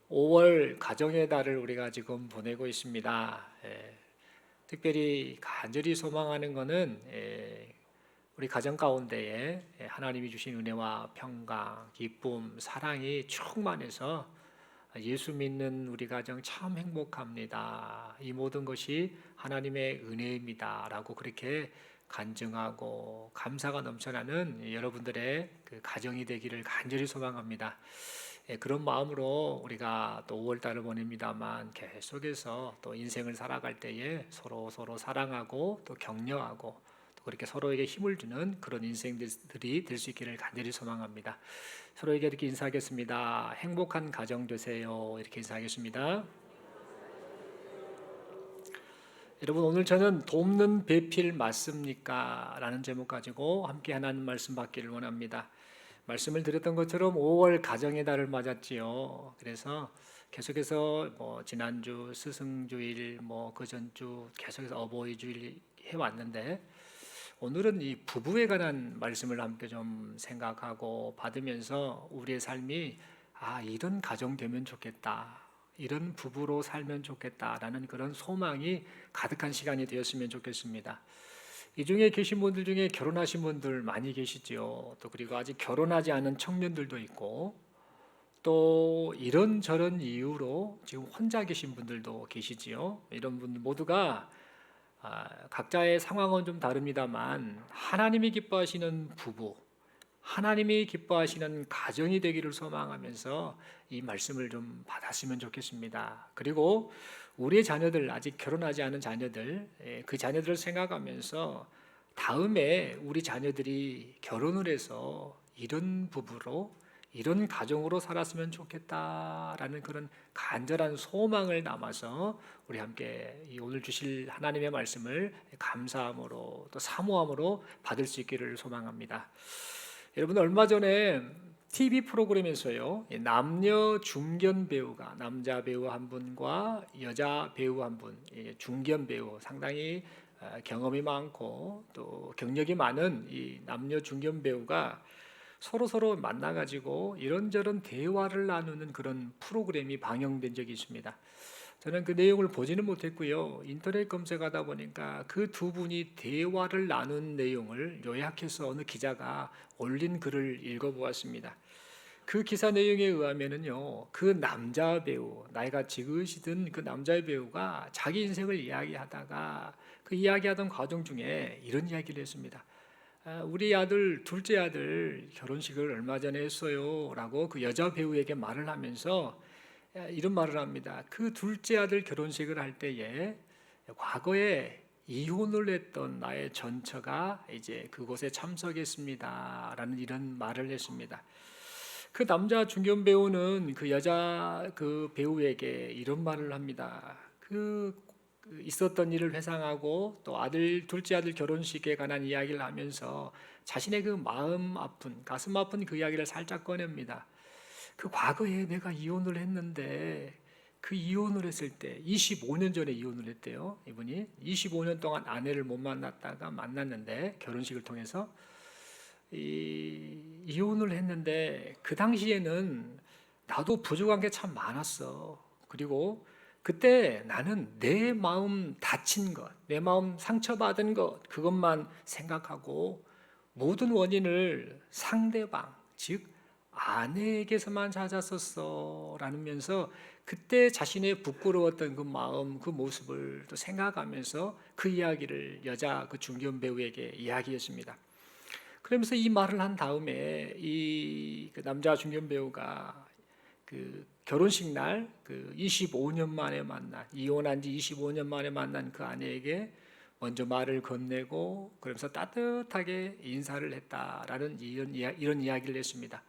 5월 가정의 달을 우리가 지금 보내고 있습니다. 특별히 간절히 소망하는 것은 우리 가정 가운데에 하나님이 주신 은혜와 평강, 기쁨, 사랑이 충만해서 예수 믿는 우리 가정 참 행복합니다. 이 모든 것이 하나님의 은혜입니다라고 그렇게 간증하고 감사가 넘쳐나는 여러분들의 그 가정이 되기를 간절히 소망합니다. 그런 마음으로 우리가 또 5월 달을 보냅니다만 계속해서 또 인생을 살아갈 때에 서로 사랑하고 또 격려하고 또 그렇게 서로에게 힘을 주는 그런 인생들이 될 수 있기를 간절히 소망합니다. 서로에게 이렇게 인사하겠습니다. 행복한 가정 되세요. 이렇게 인사하겠습니다. 여러분, 오늘 저는 돕는 배필 맞습니까? 라는 제목 가지고 함께 하나님 말씀 받기를 원합니다. 말씀을 드렸던 것처럼 5월 가정의 달을 맞았지요. 그래서 계속해서 지난주 스승주일, 그 전주 계속해서 어버이주일 해왔는데, 오늘은 이 부부에 관한 말씀을 함께 좀 생각하고 받으면서 우리의 삶이 이런 가정 되면 좋겠다, 이런 부부로 살면 좋겠다라는 그런 소망이 가득한 시간이 되었으면 좋겠습니다. 이 중에 계신 분들 중에 결혼하신 분들 많이 계시죠. 또 그리고 아직 결혼하지 않은 청년들도 있고, 또 이런저런 이유로 지금 혼자 계신 분들도 계시지요. 이런 분들 모두가 각자의 상황은 좀 다릅니다만 하나님이 기뻐하시는 부부, 하나님이 기뻐하시는 가정이 되기를 소망하면서 이 말씀을 좀 받았으면 좋겠습니다. 그리고 우리의 자녀들, 아직 결혼하지 않은 자녀들, 그 자녀들을 생각하면서 다음에 우리 자녀들이 결혼을 해서 이런 부부로, 이런 가정으로 살았으면 좋겠다라는 그런 간절한 소망을 담아서 우리 함께 이 오늘 주실 하나님의 말씀을 감사함으로 또 사모함으로 받을 수 있기를 소망합니다. 여러분, 얼마 전에 TV 프로그램에서요, 남녀 중견 배우가, 남자 배우 한 분과 여자 배우 한 분, 중견 배우, 상당히 경험이 많고 또 경력이 많은 이 남녀 중견 배우가 서로 만나가지고 이런저런 대화를 나누는 그런 프로그램이 방영된 적이 있습니다. 저는 그 내용을 보지는 못했고요. 인터넷 검색하다 보니까 그 두 분이 대화를 나눈 내용을 요약해서 어느 기자가 올린 글을 읽어보았습니다. 그 기사 내용에 의하면은요, 그 남자 배우, 나이가 지긋이든 그 남자 배우가 자기 인생을 이야기하다가 그 이야기하던 과정 중에 이런 이야기를 했습니다. 우리 아들, 둘째 아들 결혼식을 얼마 전에 했어요 라고 그 여자 배우에게 말을 하면서 이런 말을 합니다. 그 둘째 아들 결혼식을 할 때에 과거에 이혼을 했던 나의 전처가 이제 그곳에 참석했습니다 라는 이런 말을 했습니다. 그 남자 중견 배우는 그 여자 그 배우에게 이런 말을 합니다. 그 있었던 일을 회상하고 또 둘째 아들 결혼식에 관한 이야기를 하면서 자신의 그 마음 아픈, 가슴 아픈 그 이야기를 살짝 꺼냅니다. 그 과거에 내가 이혼을 했는데 그 이혼을 했을 때 25년 전에 이혼을 했대요. 이분이 25년 동안 아내를 못 만났다가 만났는데 결혼식을 통해서 이혼을 했는데 그 당시에는 나도 부족한 게 참 많았어. 그리고 그때 나는 내 마음 다친 것, 내 마음 상처받은 것, 그것만 생각하고 모든 원인을 상대방, 즉 아내에게서만 찾았었어 라면서 그때 자신의 부끄러웠던 그 마음, 그 모습을 또 생각하면서 그 이야기를 여자 그 중견 배우에게 이야기했습니다. 그러면서 이 말을 한 다음에 그 남자 중견 배우가 그 결혼식 날 그 25년 만에 만난, 이혼한 지 25년 만에 만난 그 아내에게 먼저 말을 건네고 그러면서 따뜻하게 인사를 했다라는 이런 이야기를 했습니다.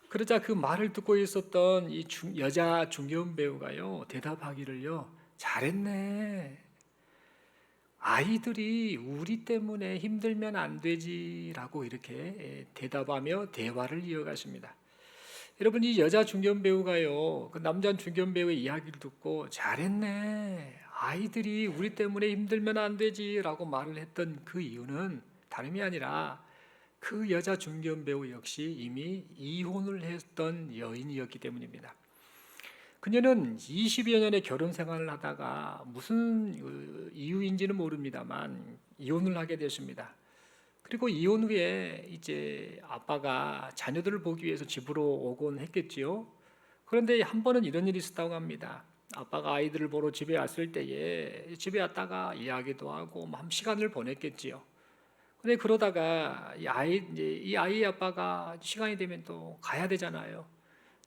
그러자 그 말을 듣고 있었던 이 여자 중견 배우가요, 대답하기를요, 잘했네. 아이들이 우리 때문에 힘들면 안 되지라고 이렇게 대답하며 대화를 이어갔습니다. 여러분, 이 여자 중견 배우가요, 그 남자 중견 배우의 이야기를 듣고 잘했네. 아이들이 우리 때문에 힘들면 안 되지라고 말을 했던 그 이유는 다름이 아니라 그 여자 중견 배우 역시 이미 이혼을 했던 여인이었기 때문입니다. 그녀는 20여 년의 결혼 생활을 하다가 무슨 이유인지는 모릅니다만 이혼을 하게 됐습니다. 그리고 이혼 후에 이제 아빠가 자녀들을 보기 위해서 집으로 오곤 했겠지요. 그런데 한 번은 이런 일이 있었다고 합니다. 아빠가 아이들을 보러 집에 왔을 때에 집에 왔다가 이야기도 하고 한 시간을 보냈겠지요. 근데 그러다가 이 아이의 아빠가 시간이 되면 또 가야 되잖아요.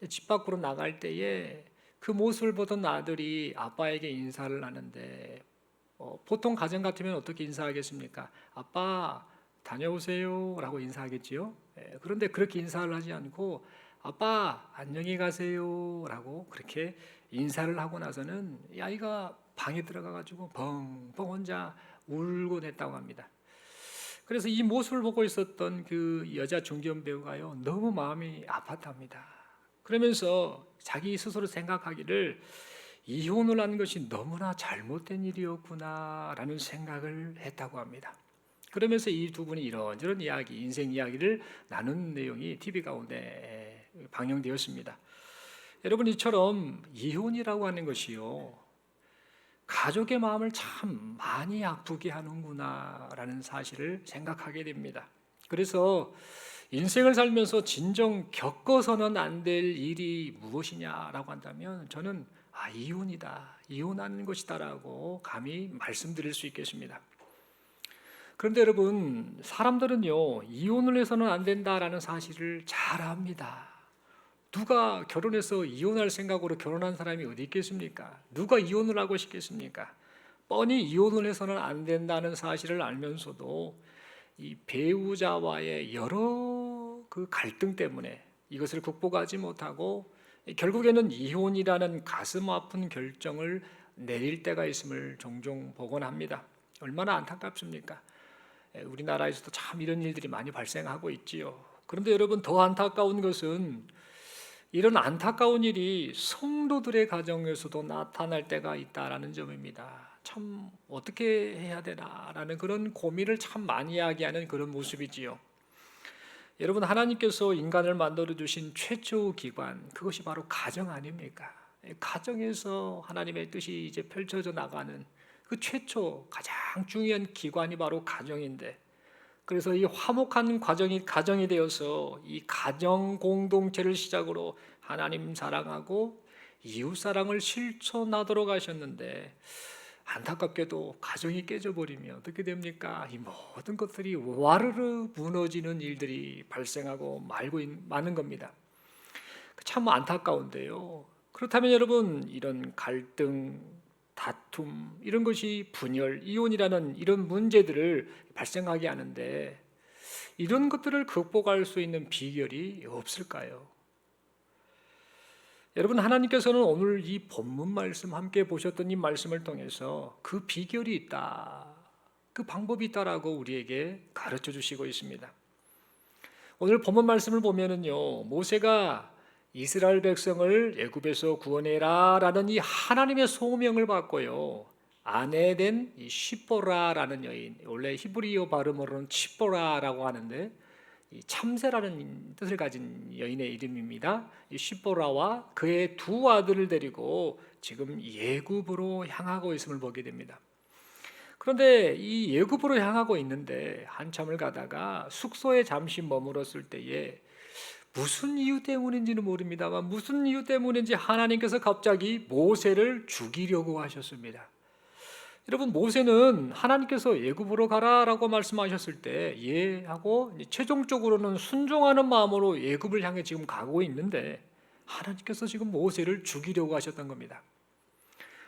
집 밖으로 나갈 때에 그 모습을 보던 아들이 아빠에게 인사를 하는데 보통 가정 같으면 어떻게 인사하겠습니까? 아빠 다녀오세요 라고 인사하겠지요. 그런데 그렇게 인사를 하지 않고 아빠 안녕히 가세요 라고 그렇게 인사를 하고 나서는 이 아이가 방에 들어가 가지고 벙벙 혼자 울곤 했다고 합니다. 그래서 이 모습을 보고 있었던 그 여자 중견 배우가요 너무 마음이 아팠답니다. 그러면서 자기 스스로 생각하기를 이혼을 한 것이 너무나 잘못된 일이었구나라는 생각을 했다고 합니다. 그러면서 이 두 분이 이런저런 이야기, 인생 이야기를 나눈 내용이 TV 가운데 방영되었습니다. 여러분, 이처럼 이혼이라고 하는 것이요 가족의 마음을 참 많이 아프게 하는구나라는 사실을 생각하게 됩니다. 그래서 인생을 살면서 진정 겪어서는 안 될 일이 무엇이냐라고 한다면 저는 이혼이다, 이혼하는 것이다라고 감히 말씀드릴 수 있겠습니다. 그런데 여러분, 사람들은요 이혼을 해서는 안 된다라는 사실을 잘 압니다. 누가 결혼해서 이혼할 생각으로 결혼한 사람이 어디 있겠습니까? 누가 이혼을 하고 싶겠습니까? 뻔히 이혼을 해서는 안 된다는 사실을 알면서도 이 배우자와의 여러 그 갈등 때문에 이것을 극복하지 못하고 결국에는 이혼이라는 가슴 아픈 결정을 내릴 때가 있음을 종종 보곤 합니다. 얼마나 안타깝습니까? 우리나라에서도 참 이런 일들이 많이 발생하고 있지요. 그런데 여러분, 더 안타까운 것은 이런 안타까운 일이 성도들의 가정에서도 나타날 때가 있다라는 점입니다. 참 어떻게 해야 되나라는 그런 고민을 참 많이 이야기하는 그런 모습이지요. 여러분, 하나님께서 인간을 만들어 주신 최초 기관, 그것이 바로 가정 아닙니까? 가정에서 하나님의 뜻이 이제 펼쳐져 나가는 그 최초 가장 중요한 기관이 바로 가정인데, 그래서 이 화목한 가정이 되어서 이 가정 공동체를 시작으로 하나님 사랑하고 이웃 사랑을 실천하도록 하셨는데, 안타깝게도 가정이 깨져버리면 어떻게 됩니까? 이 모든 것들이 와르르 무너지는 일들이 발생하고 마는 겁니다. 참 안타까운데요. 그렇다면 여러분, 이런 갈등, 다툼, 이런 것이 분열, 이혼이라는 이런 문제들을 발생하게 하는데, 이런 것들을 극복할 수 있는 비결이 없을까요? 여러분, 하나님께서는 오늘 이 본문 말씀 함께 보셨던 이 말씀을 통해서 그 비결이 있다, 그 방법이 있다라고 우리에게 가르쳐 주시고 있습니다. 오늘 본문 말씀을 보면은요, 모세가 이스라엘 백성을 애굽에서 구원해라라는 이 하나님의 소명을 받고요, 아내된 이 시보라라는 여인, 원래 히브리어 발음으로는 치보라라고 하는데 이 참새라는 뜻을 가진 여인의 이름입니다. 이 시보라와 그의 두 아들을 데리고 지금 예굽으로 향하고 있음을 보게 됩니다. 그런데 이 예굽으로 향하고 있는데 한참을 가다가 숙소에 잠시 머물었을 때에 무슨 이유 때문인지는 모릅니다만 무슨 이유 때문인지 하나님께서 갑자기 모세를 죽이려고 하셨습니다. 여러분, 모세는 하나님께서 애굽으로 가라라고 말씀하셨을 때 예 하고 최종적으로는 순종하는 마음으로 애굽을 향해 지금 가고 있는데 하나님께서 지금 모세를 죽이려고 하셨던 겁니다.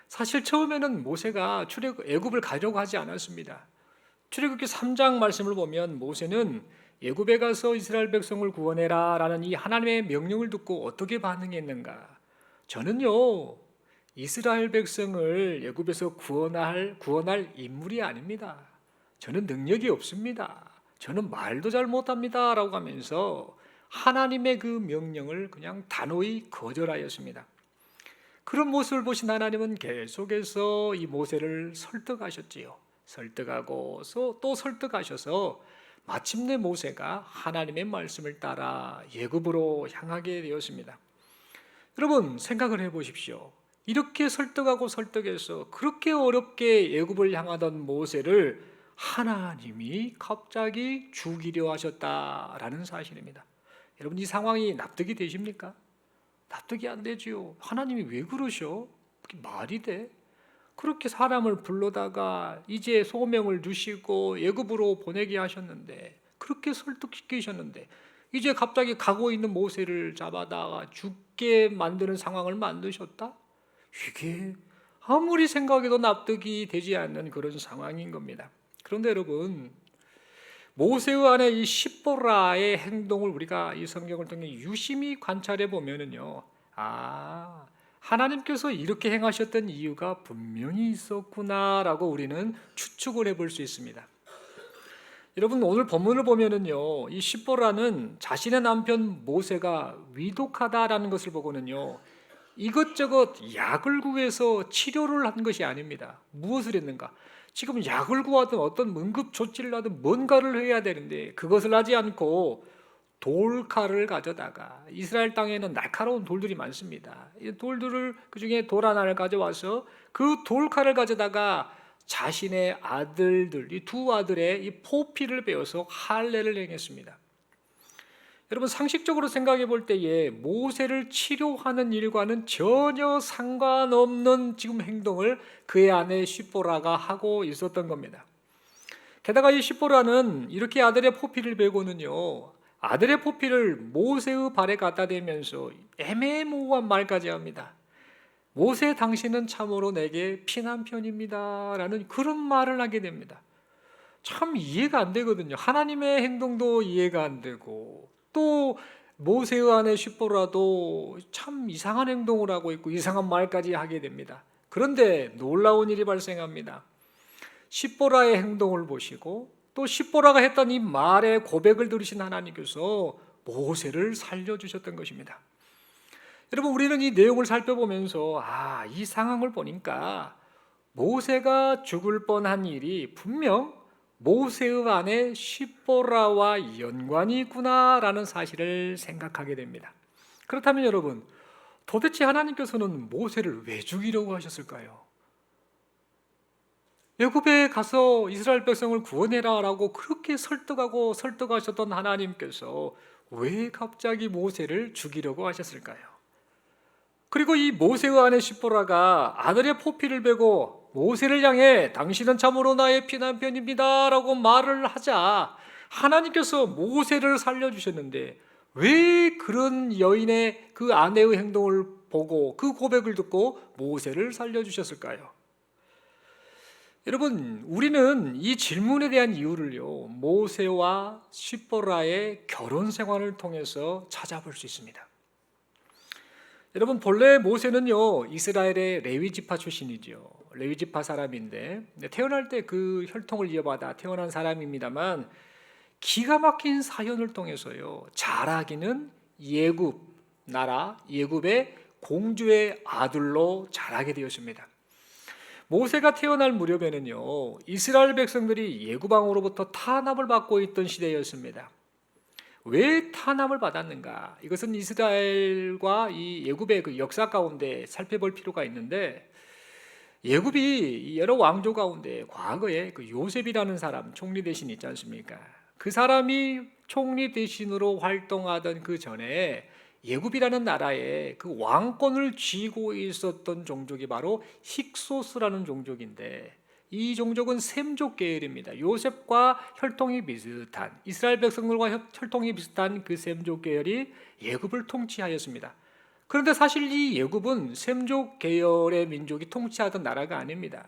사실 처음에는 모세가 애굽을 가려고 하지 않았습니다. 출애굽기 3장 말씀을 보면 모세는 애굽에 가서 이스라엘 백성을 구원해라라는 이 하나님의 명령을 듣고 어떻게 반응했는가? 저는요, 이스라엘 백성을 애굽에서 구원할 인물이 아닙니다. 저는 능력이 없습니다. 저는 말도 잘 못합니다. 라고 하면서 하나님의 그 명령을 그냥 단호히 거절하였습니다. 그런 모습을 보신 하나님은 계속해서 이 모세를 설득하셨지요. 설득하고 또 설득하셔서 마침내 모세가 하나님의 말씀을 따라 애굽으로 향하게 되었습니다. 여러분 생각을 해보십시오. 이렇게 설득하고 설득해서 그렇게 어렵게 애굽을 향하던 모세를 하나님이 갑자기 죽이려 하셨다라는 사실입니다. 여러분 이 상황이 납득이 되십니까? 납득이 안 되지요. 하나님이 왜 그러셔? 그게 말이 돼? 그렇게 사람을 불러다가 이제 소명을 주시고 애굽으로 보내게 하셨는데, 그렇게 설득시키셨는데 이제 갑자기 가고 있는 모세를 잡아다가 죽게 만드는 상황을 만드셨다? 이게 아무리 생각해도 납득이 되지 않는 그런 상황인 겁니다. 그런데 여러분, 모세의 아내 이 십보라의 행동을 우리가 이 성경을 통해 유심히 관찰해 보면은요, 하나님께서 이렇게 행하셨던 이유가 분명히 있었구나라고 우리는 추측을 해볼 수 있습니다. 여러분 오늘 본문을 보면은요, 이 십보라는 자신의 남편 모세가 위독하다라는 것을 보고는요, 이것저것 약을 구해서 치료를 한 것이 아닙니다. 무엇을 했는가? 지금 약을 구하든 어떤 응급 조치를 하든 뭔가를 해야 되는데 그것을 하지 않고 돌칼을 가져다가, 이스라엘 땅에는 날카로운 돌들이 많습니다. 이 돌들을, 그중에 돌 하나를 가져와서 그 돌칼을 가져다가 자신의 아들들, 이 두 아들의 이 포피를 베어서 할례를 행했습니다. 여러분 상식적으로 생각해 볼 때에 모세를 치료하는 일과는 전혀 상관없는 지금 행동을 그의 아내 십보라가 하고 있었던 겁니다. 게다가 이 십보라는 이렇게 아들의 포피를 베고는요, 아들의 포피를 모세의 발에 갖다 대면서 애매모호한 말까지 합니다. 모세, 당신은 참으로 내게 피난편입니다 라는 그런 말을 하게 됩니다. 참 이해가 안 되거든요. 하나님의 행동도 이해가 안 되고, 또 모세의 아내 십보라도 참 이상한 행동을 하고 있고 이상한 말까지 하게 됩니다. 그런데 놀라운 일이 발생합니다. 십보라의 행동을 보시고 또 십보라가 했던 이 말의 고백을 들으신 하나님께서 모세를 살려주셨던 것입니다. 여러분 우리는 이 내용을 살펴보면서 이 상황을 보니까 모세가 죽을 뻔한 일이 분명 모세의 아내 십보라와 연관이 있구나라는 사실을 생각하게 됩니다. 그렇다면 여러분, 도대체 하나님께서는 모세를 왜 죽이려고 하셨을까요? 애굽에 가서 이스라엘 백성을 구원해라라고 그렇게 설득하셨던 하나님께서 왜 갑자기 모세를 죽이려고 하셨을까요? 그리고 이 모세의 아내 십보라가 아들의 포피를 베고 모세를 향해 당신은 참으로 나의 피난편입니다 라고 말을 하자 하나님께서 모세를 살려주셨는데, 왜 그런 여인의 그 아내의 행동을 보고 그 고백을 듣고 모세를 살려주셨을까요? 여러분 우리는 이 질문에 대한 이유를요, 모세와 십보라의 결혼 생활을 통해서 찾아볼 수 있습니다. 여러분 본래 모세는요 이스라엘의 레위 지파 출신이죠. 레위 지파 사람인데 태어날 때 그 혈통을 이어받아 태어난 사람입니다만, 기가 막힌 사연을 통해서요 자라기는 예굽 나라 예굽의 공주의 아들로 자라게 되었습니다. 모세가 태어날 무렵에는요 이스라엘 백성들이 예굽 왕으로부터 탄압을 받고 있던 시대였습니다. 왜 탄압을 받았는가? 이것은 이스라엘과 이 예굽의 그 역사 가운데 살펴볼 필요가 있는데, 예굽이 여러 왕조 가운데 과거에 그 요셉이라는 사람 총리 대신 있지 않습니까? 그 사람이 총리 대신으로 활동하던 그 전에 예굽이라는 나라에 그 왕권을 쥐고 있었던 종족이 바로 힉소스라는 종족인데, 이 종족은 셈족 계열입니다. 요셉과 혈통이 비슷한, 이스라엘 백성들과 혈통이 비슷한 그 셈족 계열이 예굽을 통치하였습니다. 그런데 사실 이 예굽은 셈족 계열의 민족이 통치하던 나라가 아닙니다.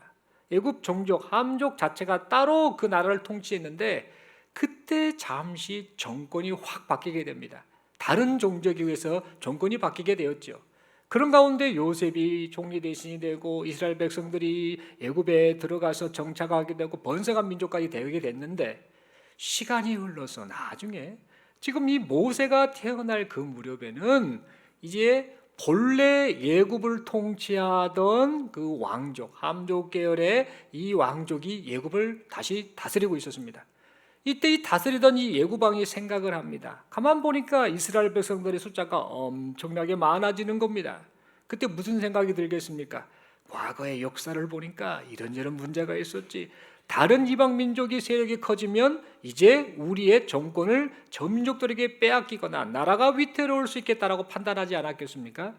예굽 종족, 함족 자체가 따로 그 나라를 통치했는데, 그때 잠시 정권이 확 바뀌게 됩니다. 다른 종족에 의해서 정권이 바뀌게 되었죠. 그런 가운데 요셉이 총리 대신이 되고 이스라엘 백성들이 애굽에 들어가서 정착하게 되고 번성한 민족까지 되게 됐는데, 시간이 흘러서 나중에 지금 이 모세가 태어날 그 무렵에는 이제 본래 예굽을 통치하던 그 왕족 함족 계열의 이 왕족이 예굽을 다시 다스리고 있었습니다. 이때 이 다스리던 이 예구방이 생각을 합니다. 가만 보니까 이스라엘 백성들의 숫자가 엄청나게 많아지는 겁니다. 그때 무슨 생각이 들겠습니까? 과거의 역사를 보니까 이런저런 문제가 있었지. 다른 이방 민족이 세력이 커지면 이제 우리의 정권을 저 민족들에게 빼앗기거나 나라가 위태로울 수 있겠다라고 판단하지 않았겠습니까?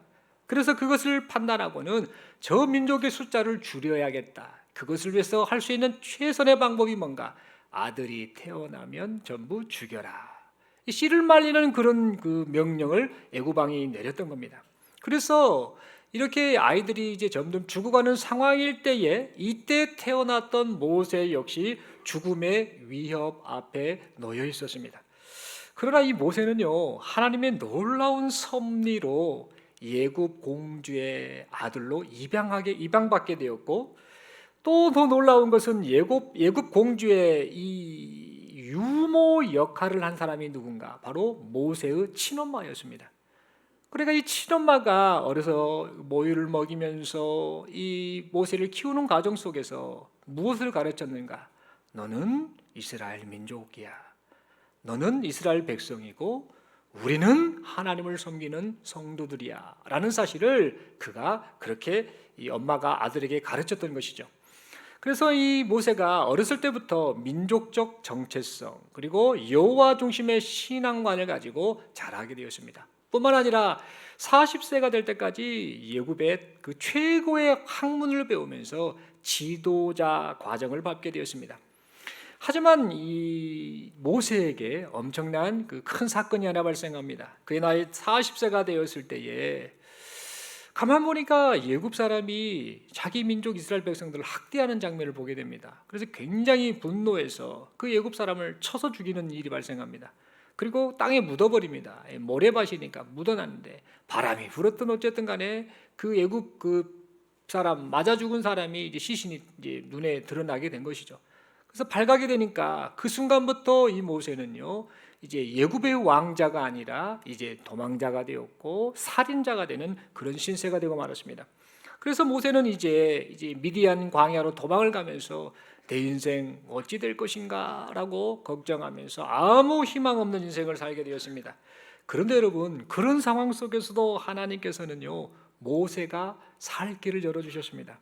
그래서 그것을 판단하고는 저 민족의 숫자를 줄여야겠다. 그것을 위해서 할 수 있는 최선의 방법이 뭔가? 아들이 태어나면 전부 죽여라. 이 씨를 말리는 그런 그 명령을 애굽왕이 내렸던 겁니다. 그래서 이렇게 아이들이 이제 점점 죽어가는 상황일 때에 이때 태어났던 모세 역시 죽음의 위협 앞에 놓여 있었습니다. 그러나 이 모세는요, 하나님의 놀라운 섭리로 예굽 공주의 아들로 입양받게 되었고, 또 더 놀라운 것은 예굽 공주의 이 유모 역할을 한 사람이 누군가? 바로 모세의 친엄마였습니다. 그러니까 이 친엄마가 어려서 모유를 먹이면서 이 모세를 키우는 과정 속에서 무엇을 가르쳤는가? 너는 이스라엘 민족이야. 너는 이스라엘 백성이고 우리는 하나님을 섬기는 성도들이야 라는 사실을 그가 그렇게 이 엄마가 아들에게 가르쳤던 것이죠. 그래서 이 모세가 어렸을 때부터 민족적 정체성 그리고 여호와 중심의 신앙관을 가지고 자라게 되었습니다. 뿐만 아니라 40세가 될 때까지 예굽의 그 최고의 학문을 배우면서 지도자 과정을 밟게 되었습니다. 하지만 이 모세에게 엄청난 그 큰 사건이 하나 발생합니다. 그의 나이 40세가 되었을 때에 가만 보니까 예굽 사람이 자기 민족 이스라엘 백성들을 학대하는 장면을 보게 됩니다. 그래서 굉장히 분노해서 그 예굽 사람을 쳐서 죽이는 일이 발생합니다. 그리고 땅에 묻어버립니다. 모래밭이니까 묻어놨는데 바람이 불었든 어쨌든 간에 그 예굽 그 사람 맞아 죽은 사람이 이제 시신이 이제 눈에 드러나게 된 것이죠. 그래서 발각이 되니까 그 순간부터 이 모세는요, 이제 예굽의 왕자가 아니라 이제 도망자가 되었고 살인자가 되는 그런 신세가 되고 말았습니다. 그래서 모세는 이제 미디안 광야로 도망을 가면서 내 인생 어찌 될 것인가라고 걱정하면서 아무 희망 없는 인생을 살게 되었습니다. 그런데 여러분, 그런 상황 속에서도 하나님께서는요, 모세가 살 길을 열어주셨습니다.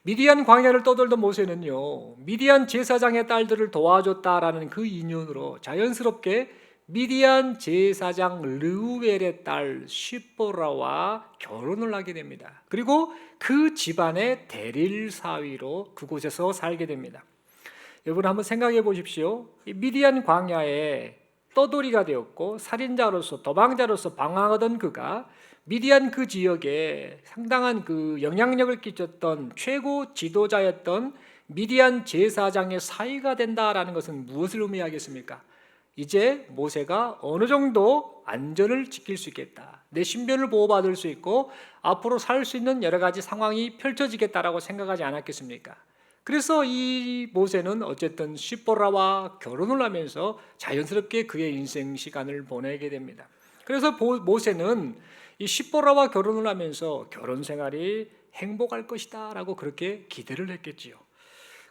미디안 광야를 떠돌던 모세는요, 미디안 제사장의 딸들을 도와줬다라는 그 인연으로 자연스럽게 미디안 제사장 르우엘의 딸 시보라와 결혼을 하게 됩니다. 그리고 그 집안의 대릴 사위로 그곳에서 살게 됩니다. 여러분 한번 생각해 보십시오. 미디안 광야에 떠돌이가 되었고 살인자로서 도망자로서 방황하던 그가 미디안 그 지역에 상당한 그 영향력을 끼쳤던 최고 지도자였던 미디안 제사장의 사위가 된다라는 것은 무엇을 의미하겠습니까? 이제 모세가 어느 정도 안전을 지킬 수 있겠다. 내 신변을 보호받을 수 있고 앞으로 살 수 있는 여러 가지 상황이 펼쳐지겠다라고 생각하지 않았겠습니까? 그래서 이 모세는 어쨌든 시보라와 결혼을 하면서 자연스럽게 그의 인생 시간을 보내게 됩니다. 그래서 모세는 이 시보라와 결혼을 하면서 결혼 생활이 행복할 것이다라고 그렇게 기대를 했겠지요.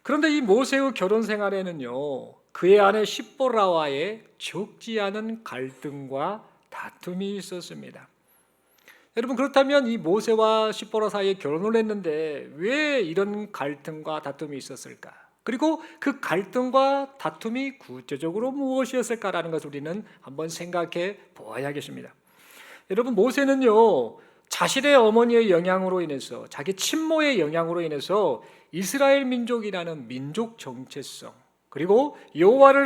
그런데 이 모세의 결혼 생활에는요, 그의 아내 시보라와의 적지 않은 갈등과 다툼이 있었습니다. 여러분, 그렇다면 이 모세와 시보라 사이에 결혼을 했는데 왜 이런 갈등과 다툼이 있었을까? 그리고 그 갈등과 다툼이 구체적으로 무엇이었을까라는 것을 우리는 한번 생각해 보아야겠습니다. 여러분, 모세는요, 자신의 어머니의 영향으로 인해서, 자기 친모의 영향으로 인해서 이스라엘 민족이라는 민족 정체성, 그리고 여호와를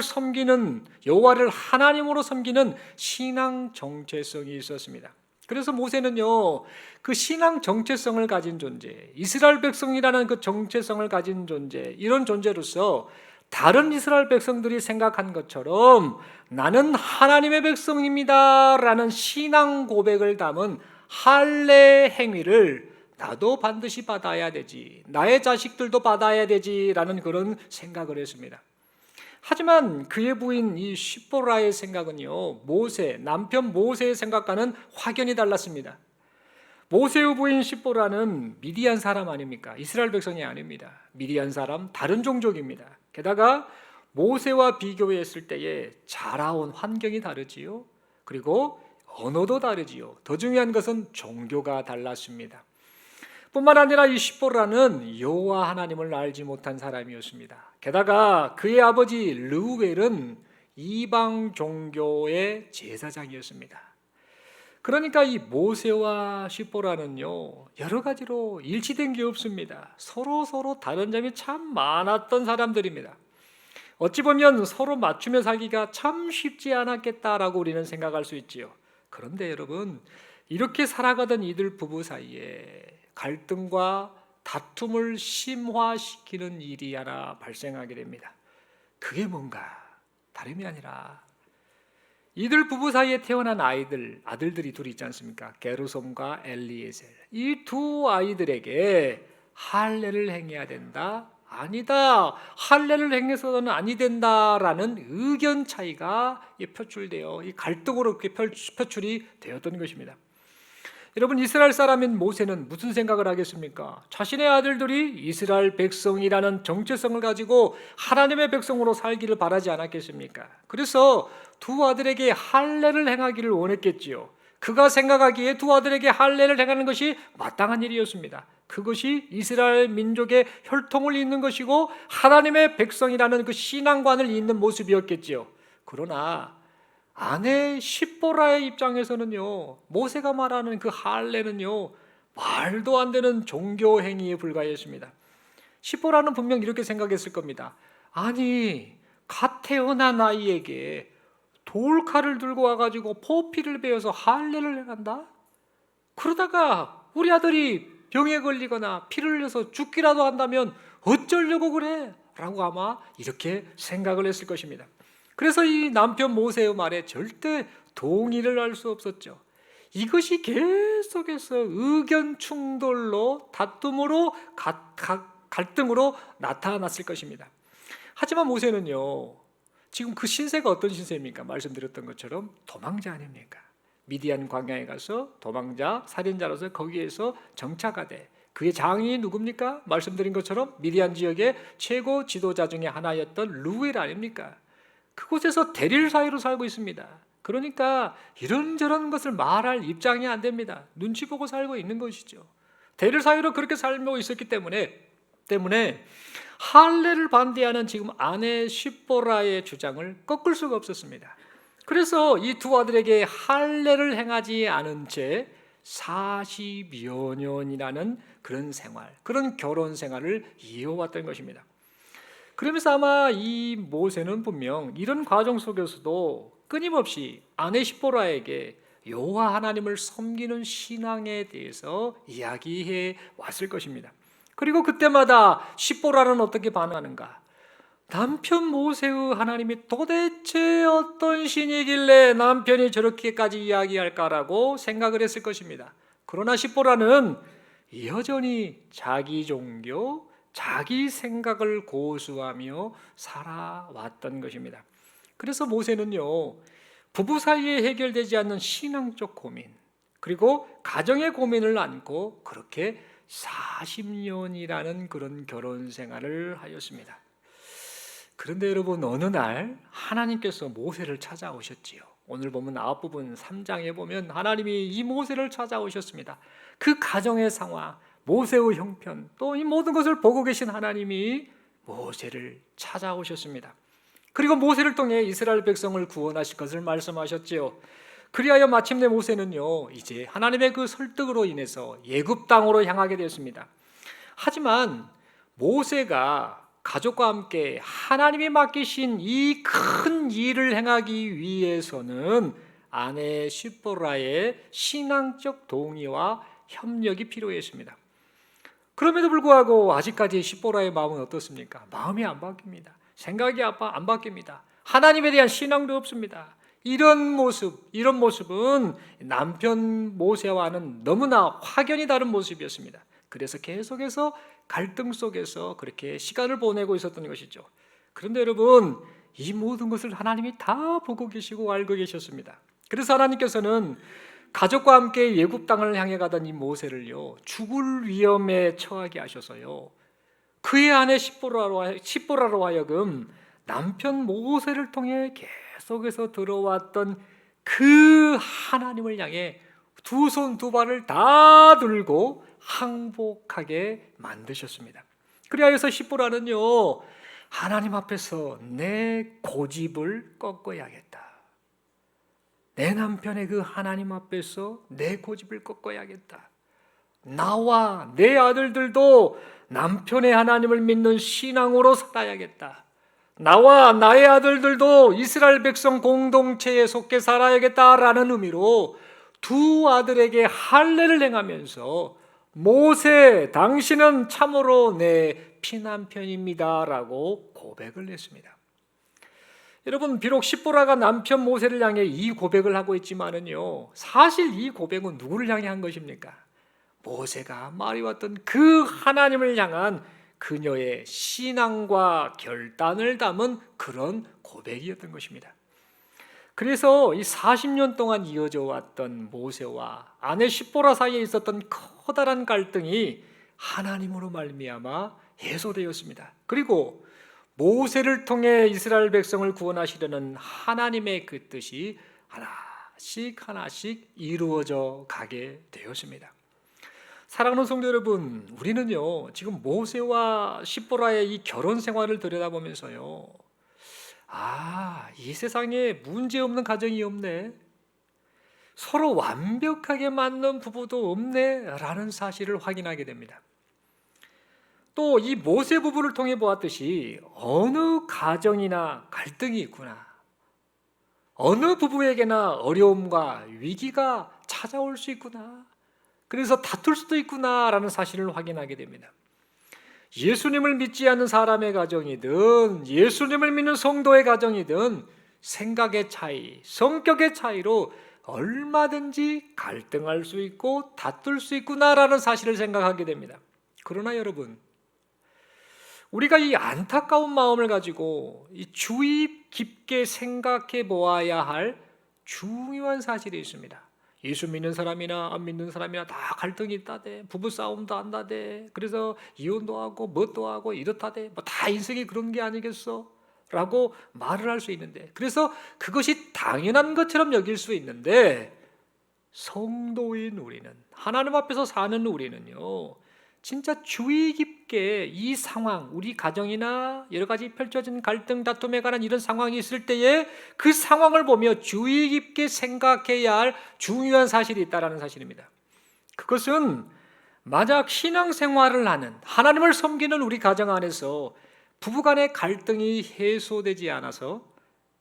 하나님으로 섬기는 신앙 정체성이 있었습니다. 그래서 모세는요, 그 신앙 정체성을 가진 존재, 이스라엘 백성이라는 그 정체성을 가진 존재, 이런 존재로서 다른 이스라엘 백성들이 생각한 것처럼 나는 하나님의 백성입니다 라는 신앙 고백을 담은 할례 행위를 나도 반드시 받아야 되지, 나의 자식들도 받아야 되지 라는 그런 생각을 했습니다. 하지만 그의 부인 이 시보라의 생각은요, 남편 모세의 생각과는 확연히 달랐습니다. 모세의 부인 시보라는 미디안 사람 아닙니까? 이스라엘 백성이 아닙니다. 미디안 사람, 다른 종족입니다. 게다가 모세와 비교했을 때에 자라온 환경이 다르지요. 그리고 언어도 다르지요. 더 중요한 것은 종교가 달랐습니다. 뿐만 아니라 이 시보라는 여호와 하나님을 알지 못한 사람이었습니다. 게다가 그의 아버지 르우벨은 이방 종교의 제사장이었습니다. 그러니까 이 모세와 시보라는요, 여러 가지로 일치된 게 없습니다. 서로 다른 점이 참 많았던 사람들입니다. 어찌 보면 서로 맞추며 살기가 참 쉽지 않았겠다라고 우리는 생각할 수 있지요. 그런데 여러분, 이렇게 살아가던 이들 부부 사이에 갈등과 다툼을 심화시키는 일이 하나 발생하게 됩니다. 그게 뭔가 다름이 아니라 이들 부부 사이에 태어난 아들들이 둘이 있지 않습니까? 게르솜과 엘리에셀. 이 두 아이들에게 할례를 행해야 된다. 아니다. 할례를 행해서는 아니 된다라는 의견 차이가 표출되어 이 갈등으로 그렇게 표출이 되었던 것입니다. 여러분, 이스라엘 사람인 모세는 무슨 생각을 하겠습니까? 자신의 아들들이 이스라엘 백성이라는 정체성을 가지고 하나님의 백성으로 살기를 바라지 않았겠습니까? 그래서 두 아들에게 할례를 행하기를 원했겠지요. 그가 생각하기에 두 아들에게 할례를 행하는 것이 마땅한 일이었습니다. 그것이 이스라엘 민족의 혈통을 잇는 것이고 하나님의 백성이라는 그 신앙관을 잇는 모습이었겠지요. 그러나 아내 십보라의 입장에서는요, 모세가 말하는 그 할례는요, 말도 안 되는 종교 행위에 불과했습니다. 십보라는 분명 이렇게 생각했을 겁니다. 아니, 갓 태어난 아이에게 돌칼을 들고 와가지고 포피를 베어서 할례를 해간다? 그러다가 우리 아들이 병에 걸리거나 피를 흘려서 죽기라도 한다면 어쩌려고 그래? 라고 아마 이렇게 생각을 했을 것입니다. 그래서 이 남편 모세의 말에 절대 동의를 할 수 없었죠. 이것이 계속해서 의견 충돌로 다툼으로 갈등으로 나타났을 것입니다. 하지만 모세는요, 지금 그 신세가 어떤 신세입니까? 말씀드렸던 것처럼 도망자 아닙니까? 미디안 광야에 가서 도망자, 살인자로서 거기에서 정착하되 그의 장인이 누굽니까? 말씀드린 것처럼 미디안 지역의 최고 지도자 중에 하나였던 르우엘 아닙니까? 그곳에서 대릴 사이로 살고 있습니다. 그러니까 이런저런 것을 말할 입장이 안 됩니다. 눈치 보고 살고 있는 것이죠. 대릴 사이로 그렇게 살고 있었기 때문에 할례를 반대하는 지금 아내 십보라의 주장을 꺾을 수가 없었습니다. 그래서 이 두 아들에게 할례를 행하지 않은 채 40여 년이라는 그런 생활, 그런 결혼 생활을 이어왔던 것입니다. 그러면서 아마 이 모세는 분명 이런 과정 속에서도 끊임없이 아내 십보라에게 여호와 하나님을 섬기는 신앙에 대해서 이야기해 왔을 것입니다. 그리고 그때마다 십보라는 어떻게 반응하는가? 남편 모세의 하나님이 도대체 어떤 신이길래 남편이 저렇게까지 이야기할까라고 생각을 했을 것입니다. 그러나 십보라는 여전히 자기 종교, 자기 생각을 고수하며 살아왔던 것입니다. 그래서 모세는요, 부부 사이에 해결되지 않는 신앙적 고민, 그리고 가정의 고민을 안고 그렇게 40년이라는 그런 결혼 생활을 하였습니다. 그런데 여러분, 어느 날 하나님께서 모세를 찾아오셨지요. 오늘 보면 앞부분 3장에 보면 하나님이 이 모세를 찾아오셨습니다. 그 가정의 상황, 모세의 형편, 또 이 모든 것을 보고 계신 하나님이 모세를 찾아오셨습니다. 그리고 모세를 통해 이스라엘 백성을 구원하실 것을 말씀하셨지요. 그리하여 마침내 모세는요, 이제 하나님의 그 설득으로 인해서 애굽 땅으로 향하게 되었습니다. 하지만 모세가 가족과 함께 하나님이 맡기신 이 큰 일을 행하기 위해서는 아내 십보라의 신앙적 동의와 협력이 필요했습니다. 그럼에도 불구하고 아직까지 십보라의 마음은 어떻습니까? 마음이 안 바뀝니다. 생각이 안 바뀝니다. 하나님에 대한 신앙도 없습니다. 이런 모습은 남편 모세와는 너무나 확연히 다른 모습이었습니다. 그래서 계속해서 갈등 속에서 그렇게 시간을 보내고 있었던 것이죠. 그런데 여러분, 이 모든 것을 하나님이 다 보고 계시고 알고 계셨습니다. 그래서 하나님께서는 가족과 함께 애굽 땅을 향해 가던 이 모세를요, 죽을 위험에 처하게 하셔서요, 그의 아내 십보라로 하여금 남편 모세를 통해 계속해서 들어왔던 그 하나님을 향해 두 손 두 발을 다 들고 항복하게 만드셨습니다. 그리하여서 십보라는요, 하나님 앞에서 내 고집을 꺾어야겠다. 내 남편의 그 하나님 앞에서 내 고집을 꺾어야겠다. 나와 내 아들들도 남편의 하나님을 믿는 신앙으로 살아야겠다. 나와 나의 아들들도 이스라엘 백성 공동체에 속해 살아야겠다라는 의미로 두 아들에게 할례를 행하면서 모세, 당신은 참으로 내 피남편입니다라고 고백을 했습니다. 여러분, 비록 십보라가 남편 모세를 향해 이 고백을 하고 있지만은요, 사실 이 고백은 누구를 향해 한 것입니까? 모세가 말해왔던 그 하나님을 향한 그녀의 신앙과 결단을 담은 그런 고백이었던 것입니다. 그래서 이 40년 동안 이어져 왔던 모세와 아내 십보라 사이에 있었던 커다란 갈등이 하나님으로 말미암아 해소되었습니다. 그리고 모세를 통해 이스라엘 백성을 구원하시려는 하나님의 그 뜻이 하나씩 하나씩 이루어져 가게 되었습니다. 사랑하는 성도 여러분, 우리는요 지금 모세와 십보라의 이 결혼 생활을 들여다보면서요, 이 세상에 문제없는 가정이 없네, 서로 완벽하게 맞는 부부도 없네 라는 사실을 확인하게 됩니다. 또 이 모세 부부를 통해 보았듯이 어느 가정이나 갈등이 있구나, 어느 부부에게나 어려움과 위기가 찾아올 수 있구나, 그래서 다툴 수도 있구나라는 사실을 확인하게 됩니다. 예수님을 믿지 않는 사람의 가정이든 예수님을 믿는 성도의 가정이든 생각의 차이, 성격의 차이로 얼마든지 갈등할 수 있고 다툴 수 있구나라는 사실을 생각하게 됩니다. 그러나 여러분, 우리가 이 안타까운 마음을 가지고 이 주의 깊게 생각해 보아야 할 중요한 사실이 있습니다. 예수 믿는 사람이나 안 믿는 사람이나 다 갈등이 있다대, 부부싸움도 한다대, 그래서 이혼도 하고 뭣도 하고 이렇다대, 뭐 다 인생이 그런 게 아니겠어? 라고 말을 할 수 있는데, 그래서 그것이 당연한 것처럼 여길 수 있는데, 성도인 우리는, 하나님 앞에서 사는 우리는요, 진짜 주의 깊게 이 상황, 우리 가정이나 여러 가지 펼쳐진 갈등, 다툼에 관한 이런 상황이 있을 때에 그 상황을 보며 주의 깊게 생각해야 할 중요한 사실이 있다는 사실입니다. 그것은 만약 신앙생활을 하는, 하나님을 섬기는 우리 가정 안에서 부부간의 갈등이 해소되지 않아서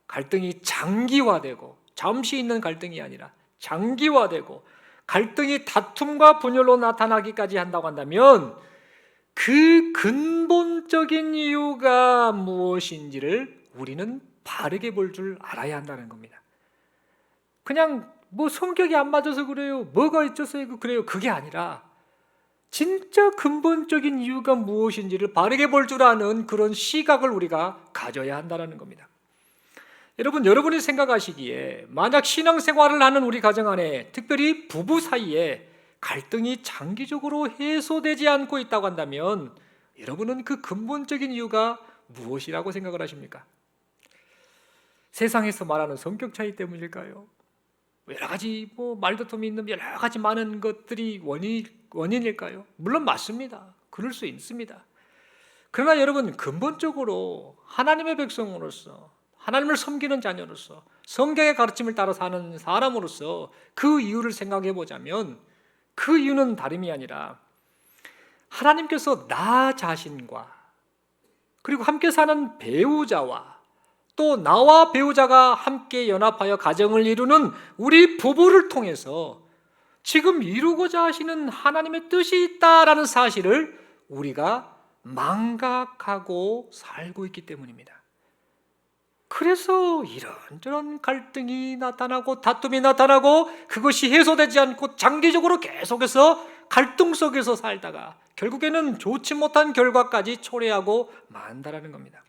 갈등이 장기화되고, 잠시 있는 갈등이 아니라 장기화되고 갈등이 다툼과 분열로 나타나기까지 한다고 한다면 그 근본적인 이유가 무엇인지를 우리는 바르게 볼 줄 알아야 한다는 겁니다. 그냥 뭐 성격이 안 맞아서 그래요, 뭐가 있어서 그래요, 그게 아니라 진짜 근본적인 이유가 무엇인지를 바르게 볼 줄 아는 그런 시각을 우리가 가져야 한다는 겁니다. 여러분, 여러분이 생각하시기에 만약 신앙생활을 하는 우리 가정 안에, 특별히 부부 사이에 갈등이 장기적으로 해소되지 않고 있다고 한다면 여러분은 그 근본적인 이유가 무엇이라고 생각을 하십니까? 세상에서 말하는 성격 차이 때문일까요? 여러 가지 말다툼이 있는 여러 가지 많은 것들이 원인일까요? 물론 맞습니다. 그럴 수 있습니다. 그러나 여러분, 근본적으로 하나님의 백성으로서, 하나님을 섬기는 자녀로서, 성경의 가르침을 따라 사는 사람으로서 그 이유를 생각해 보자면 그 이유는 다름이 아니라 하나님께서 나 자신과 그리고 함께 사는 배우자와 또 나와 배우자가 함께 연합하여 가정을 이루는 우리 부부를 통해서 지금 이루고자 하시는 하나님의 뜻이 있다라는 사실을 우리가 망각하고 살고 있기 때문입니다. 그래서 이런저런 갈등이 나타나고 다툼이 나타나고 그것이 해소되지 않고 장기적으로 계속해서 갈등 속에서 살다가 결국에는 좋지 못한 결과까지 초래하고 만다라는 겁니다.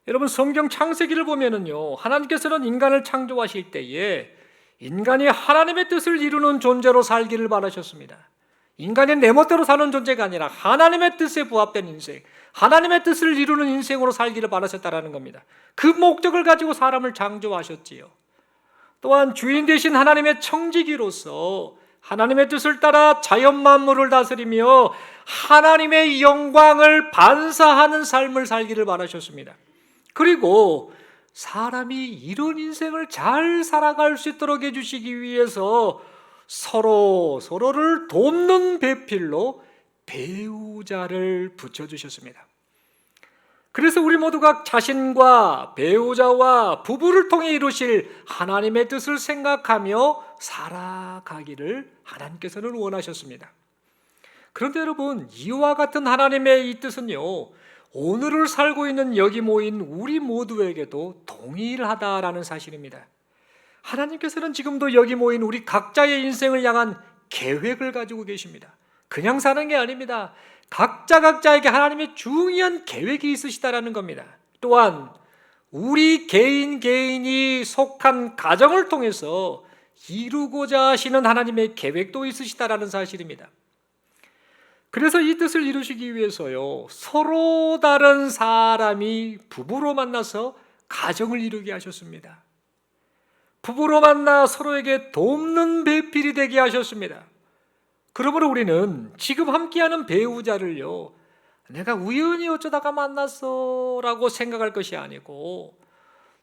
여러분, 성경 창세기를 보면은요, 하나님께서는 인간을 창조하실 때에 인간이 하나님의 뜻을 이루는 존재로 살기를 바라셨습니다. 인간의 내 멋대로 사는 존재가 아니라 하나님의 뜻에 부합된 인생, 하나님의 뜻을 이루는 인생으로 살기를 바라셨다라는 겁니다. 그 목적을 가지고 사람을 창조하셨지요. 또한 주인 되신 하나님의 청지기로서 하나님의 뜻을 따라 자연 만물을 다스리며 하나님의 영광을 반사하는 삶을 살기를 바라셨습니다. 그리고 사람이 이런 인생을 잘 살아갈 수 있도록 해주시기 위해서 서로를 돕는 배필로 배우자를 붙여주셨습니다. 그래서 우리 모두가 자신과 배우자와 부부를 통해 이루실 하나님의 뜻을 생각하며 살아가기를 하나님께서는 원하셨습니다. 그런데 여러분, 이와 같은 하나님의 이 뜻은요, 오늘을 살고 있는 여기 모인 우리 모두에게도 동일하다라는 사실입니다. 하나님께서는 지금도 여기 모인 우리 각자의 인생을 향한 계획을 가지고 계십니다. 그냥 사는 게 아닙니다. 각자에게 하나님의 중요한 계획이 있으시다라는 겁니다. 또한 우리 개인이 속한 가정을 통해서 이루고자 하시는 하나님의 계획도 있으시다라는 사실입니다. 그래서 이 뜻을 이루시기 위해서요, 서로 다른 사람이 부부로 만나서 가정을 이루게 하셨습니다. 부부로 만나 서로에게 돕는 배필이 되게 하셨습니다. 그러므로 우리는 지금 함께하는 배우자를요, 내가 우연히 어쩌다가 만났어 라고 생각할 것이 아니고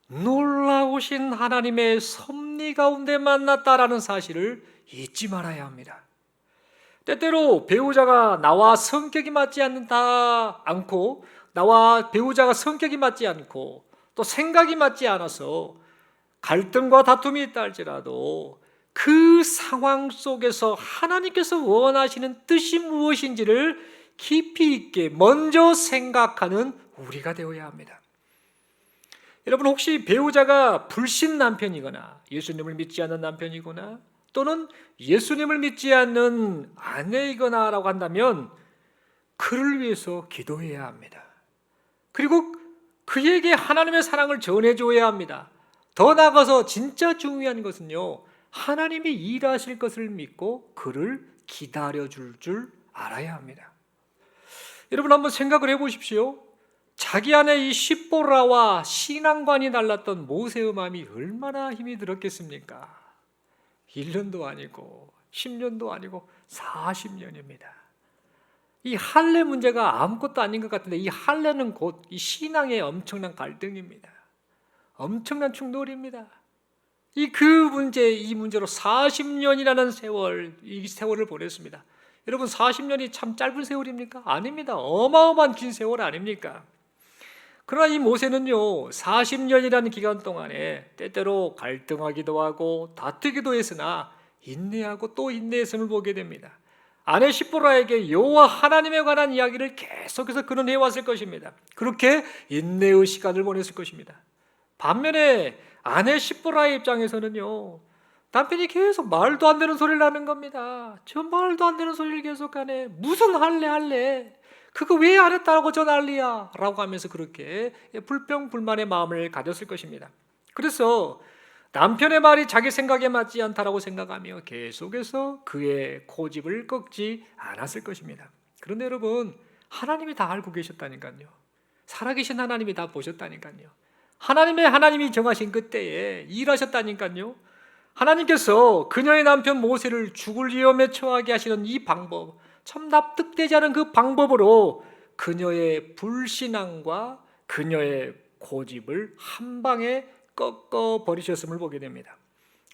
놀라우신 하나님의 섭리 가운데 만났다라는 사실을 잊지 말아야 합니다. 때때로 배우자가 나와 성격이 맞지 않고 나와 배우자가 성격이 맞지 않고 또 생각이 맞지 않아서 갈등과 다툼이 있다 할지라도 그 상황 속에서 하나님께서 원하시는 뜻이 무엇인지를 깊이 있게 먼저 생각하는 우리가 되어야 합니다. 여러분, 혹시 배우자가 불신 남편이거나 예수님을 믿지 않는 남편이거나 또는 예수님을 믿지 않는 아내이거나 라고 한다면 그를 위해서 기도해야 합니다. 그리고 그에게 하나님의 사랑을 전해줘야 합니다. 더 나아가서 진짜 중요한 것은요, 하나님이 일하실 것을 믿고 그를 기다려줄 줄 알아야 합니다. 여러분, 한번 생각을 해보십시오. 자기 안에 이 십보라와 신앙관이 달랐던 모세의 마음이 얼마나 힘이 들었겠습니까? 1년도 아니고 10년도 아니고 40년입니다. 이 할례 문제가 아무것도 아닌 것 같은데 이 할례는 곧 이 신앙의 엄청난 갈등입니다. 엄청난 충돌입니다. 이 문제로 40년이라는 이 세월을 보냈습니다. 여러분, 40년이 참 짧은 세월입니까? 아닙니다. 어마어마한 긴 세월 아닙니까? 그러나 이 모세는요, 40년이라는 기간 동안에 때때로 갈등하기도 하고 다투기도 했으나 인내하고 또 인내했음을 보게 됩니다. 아내 십보라에게 여호와 하나님에 관한 이야기를 계속해서 그는 해왔을 것입니다. 그렇게 인내의 시간을 보냈을 것입니다. 반면에 아내 십보라의 입장에서는요, 남편이 계속 말도 안 되는 소리를 하는 겁니다. 저 말도 안 되는 소리를 계속하네. 무슨 할래? 그거 왜 안 했다고 저 난리야 라고 하면서 그렇게 불평불만의 마음을 가졌을 것입니다. 그래서 남편의 말이 자기 생각에 맞지 않다라고 생각하며 계속해서 그의 고집을 꺾지 않았을 것입니다. 그런데 여러분, 하나님이 다 알고 계셨다니까요. 살아계신 하나님이 다 보셨다니까요. 하나님이 정하신 그때에 일하셨다니까요. 하나님께서 그녀의 남편 모세를 죽을 위험에 처하게 하시는 이 방법, 참 납득되지 않은 그 방법으로 그녀의 불신앙과 그녀의 고집을 한 방에 꺾어 버리셨음을 보게 됩니다.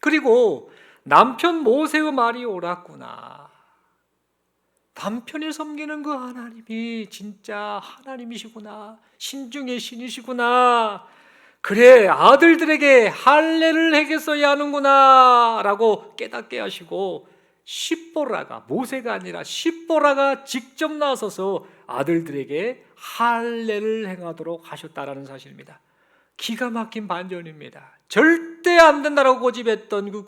그리고 남편 모세의 말이 옳았구나. 남편이 섬기는 그 하나님이 진짜 하나님이시구나. 신중의 신이시구나. 그래, 아들들에게 할례를 해겠어야 하는구나 라고 깨닫게 하시고 모세가 아니라 십보라가 직접 나서서 아들들에게 할례를 행하도록 하셨다라는 사실입니다. 기가 막힌 반전입니다. 절대 안 된다라고 고집했던 그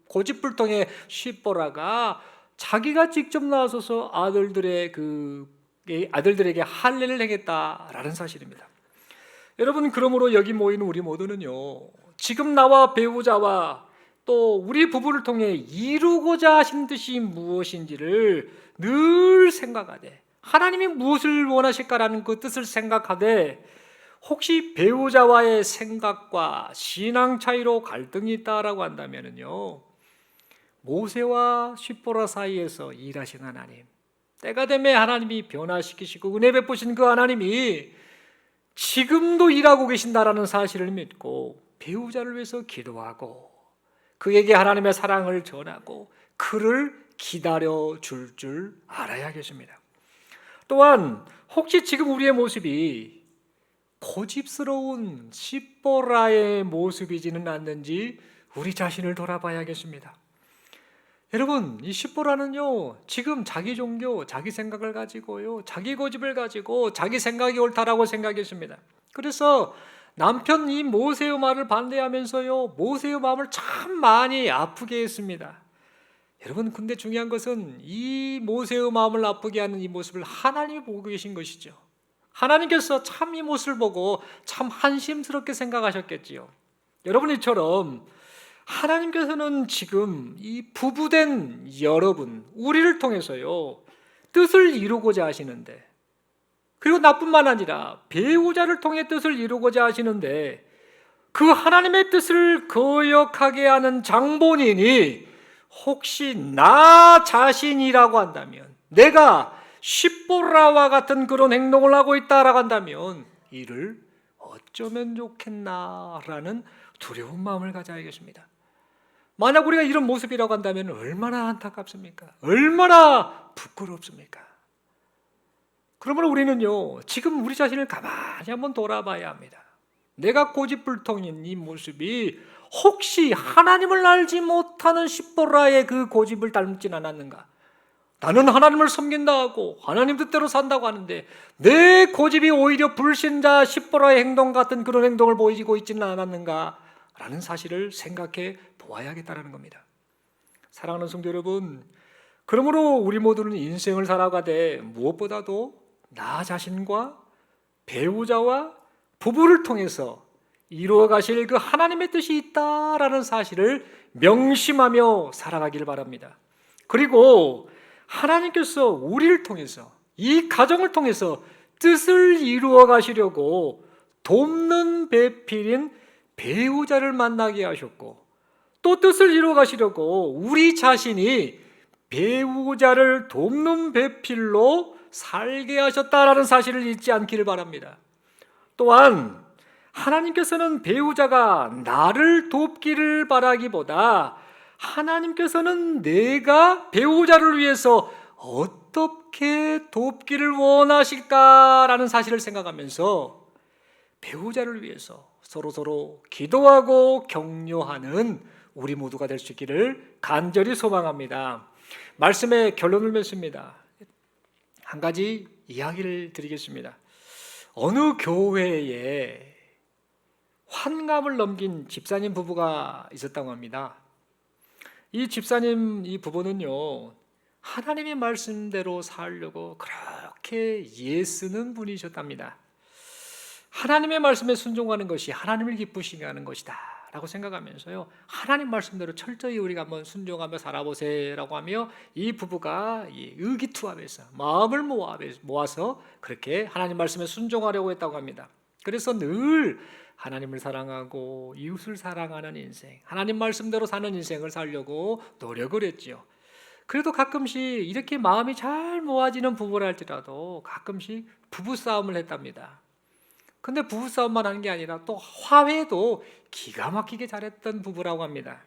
고집불통의 십보라가 자기가 직접 나서서 아들들에게 할례를 행했다라는 사실입니다. 여러분, 그러므로 여기 모인 우리 모두는요, 지금 나와 배우자와 또 우리 부부를 통해 이루고자 하신 뜻이 무엇인지를 늘 생각하되, 하나님이 무엇을 원하실까라는 그 뜻을 생각하되, 혹시 배우자와의 생각과 신앙 차이로 갈등이 있다라고 한다면요, 모세와 십보라 사이에서 일하신 하나님, 때가 되면 하나님이 변화시키시고 은혜 베푸신 그 하나님이 지금도 일하고 계신다라는 사실을 믿고 배우자를 위해서 기도하고 그에게 하나님의 사랑을 전하고 그를 기다려 줄 알아야겠습니다. 또한 혹시 지금 우리의 모습이 고집스러운 십보라의 모습이지는 않는지 우리 자신을 돌아봐야겠습니다. 여러분, 이 십보라는요, 지금 자기 종교, 자기 생각을 가지고요, 자기 고집을 가지고 자기 생각이 옳다라고 생각했습니다. 그래서 남편 이 모세의 말을 반대하면서요, 모세의 마음을 참 많이 아프게 했습니다. 여러분, 근데 중요한 것은 이 모세의 마음을 아프게 하는 이 모습을 하나님이 보고 계신 것이죠. 하나님께서 참 이 모습을 보고 참 한심스럽게 생각하셨겠지요. 여러분, 이처럼 하나님께서는 지금 이 부부된 여러분, 우리를 통해서요, 뜻을 이루고자 하시는데, 그리고 나뿐만 아니라 배우자를 통해 뜻을 이루고자 하시는데, 그 하나님의 뜻을 거역하게 하는 장본인이 혹시 나 자신이라고 한다면, 내가 십보라와 같은 그런 행동을 하고 있다라고 한다면 이를 어쩌면 좋겠나라는 두려운 마음을 가져야겠습니다. 만약 우리가 이런 모습이라고 한다면 얼마나 안타깝습니까? 얼마나 부끄럽습니까? 그러므로 우리는요, 지금 우리 자신을 가만히 한번 돌아봐야 합니다. 내가 고집불통인 이 모습이 혹시 하나님을 알지 못하는 십보라의 그 고집을 닮진 않았는가? 나는 하나님을 섬긴다 하고 하나님 뜻대로 산다고 하는데 내 고집이 오히려 불신자 십보라의 행동 같은 그런 행동을 보이고 있지는 않았는가? 라는 사실을 생각해 보아야겠다는 겁니다. 사랑하는 성도 여러분, 그러므로 우리 모두는 인생을 살아가되 무엇보다도 나 자신과 배우자와 부부를 통해서 이루어 가실 그 하나님의 뜻이 있다라는 사실을 명심하며 살아가길 바랍니다. 그리고 하나님께서 우리를 통해서, 이 가정을 통해서 뜻을 이루어 가시려고 돕는 배필인 배우자를 만나게 하셨고, 또 뜻을 이루어 가시려고 우리 자신이 배우자를 돕는 배필로 살게 하셨다라는 사실을 잊지 않기를 바랍니다. 또한 하나님께서는 배우자가 나를 돕기를 바라기보다 하나님께서는 내가 배우자를 위해서 어떻게 돕기를 원하실까라는 사실을 생각하면서 배우자를 위해서 서로 기도하고 격려하는 우리 모두가 될 수 있기를 간절히 소망합니다. 말씀의 결론을 맺습니다. 한 가지 이야기를 드리겠습니다. 어느 교회에 환갑을 넘긴 집사님 부부가 있었다고 합니다. 이 집사님 이 부부는요, 하나님의 말씀대로 살려고 그렇게 애쓰는 분이셨답니다. 하나님의 말씀에 순종하는 것이 하나님을 기쁘시게 하는 것이다 라고 생각하면서요, 하나님 말씀대로 철저히 우리가 한번 순종하며 살아보세요라고 하며 이 부부가 의기투합해서 마음을 모아서 그렇게 하나님 말씀에 순종하려고 했다고 합니다. 그래서 늘 하나님을 사랑하고 이웃을 사랑하는 인생, 하나님 말씀대로 사는 인생을 살려고 노력을 했지요. 그래도 가끔씩 이렇게 마음이 잘 모아지는 부부라 할지라도 가끔씩 부부싸움을 했답니다. 근데 부부싸움만 하는 게 아니라 또 화해도 기가 막히게 잘했던 부부라고 합니다.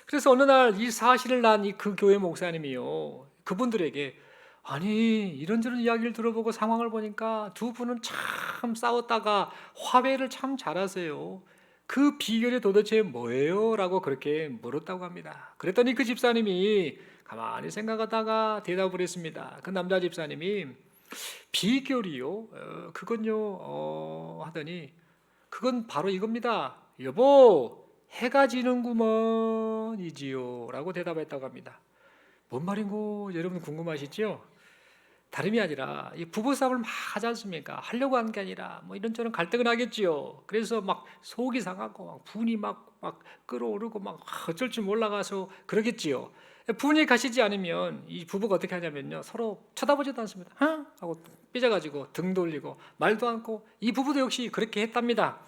그래서 어느 날 이 사실을 난 그 교회 목사님이요, 그분들에게 아니 이런저런 이야기를 들어보고 상황을 보니까 두 분은 참 싸웠다가 화해를 참 잘하세요. 그 비결이 도대체 뭐예요? 라고 그렇게 물었다고 합니다. 그랬더니 그 집사님이 가만히 생각하다가 대답을 했습니다. 그 남자 집사님이 비결이요? 그건요 하더니 그건 바로 이겁니다. 여보, 해가 지는구먼이지요 라고 대답했다고 합니다. 뭔 말인고 여러분 궁금하시죠? 다름이 아니라 이 부부싸움을 막 하지 않습니까? 하려고 한 게 아니라 뭐 이런저런 갈등을 하겠지요. 그래서 막 속이 상하고 막 분이 막 끓어오르고 막 어쩔 줄 몰라가서 그러겠지요. 분이 가시지 않으면 이 부부가 어떻게 하냐면요, 서로 쳐다보지도 않습니다. 응? 하고 삐져가지고 등 돌리고 말도 않고, 이 부부도 역시 그렇게 했답니다.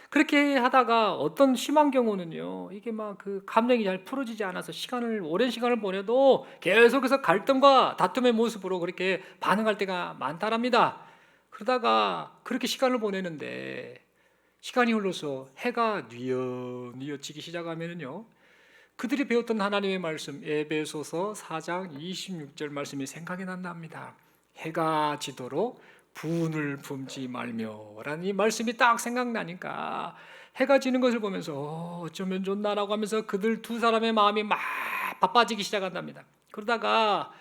그렇게 하다가 어떤 심한 경우는요, 이게 막 그 감정이 잘 풀어지지 않아서 오랜 시간을 보내도 계속해서 갈등과 다툼의 모습으로 그렇게 반응할 때가 많다랍니다. 그러다가 그렇게 시간을 보내는데 시간이 흘러서 해가 뉘엿뉘엿지기 시작하면은요, 그들이 배웠던 하나님의 말씀, 에베소서 4장 26절 말씀이 생각이 난답니다. 해가 지도록 분을 품지 말며라는 이 말씀이 딱 생각나니까 해가 지는 것을 보면서 어쩌면 좋나라고 하면서 그들 두 사람의 마음이 막 바빠지기 시작한답니다. 그러다가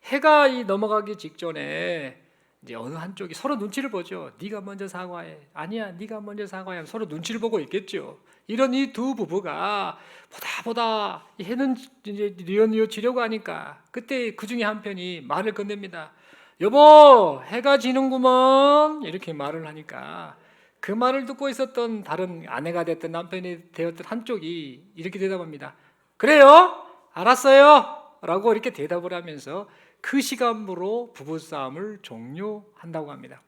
해가 넘어가기 직전에 이제 어느 한쪽이 서로 눈치를 보죠. 네가 먼저 사과해. 아니야, 네가 먼저 사과해. 서로 눈치를 보고 있겠죠. 이런 이 두 부부가 보다 이 해는 이제 뉘엿뉘엿 지려고 하니까 그때 그 중에 한 편이 말을 건넵니다. 여보, 해가 지는구먼. 이렇게 말을 하니까 그 말을 듣고 있었던 다른 아내가 됐던 남편이 되었던 한쪽이 이렇게 대답합니다. 그래요? 알았어요. 라고 이렇게 대답을 하면서 그 시간으로 부부싸움을 종료한다고 합니다.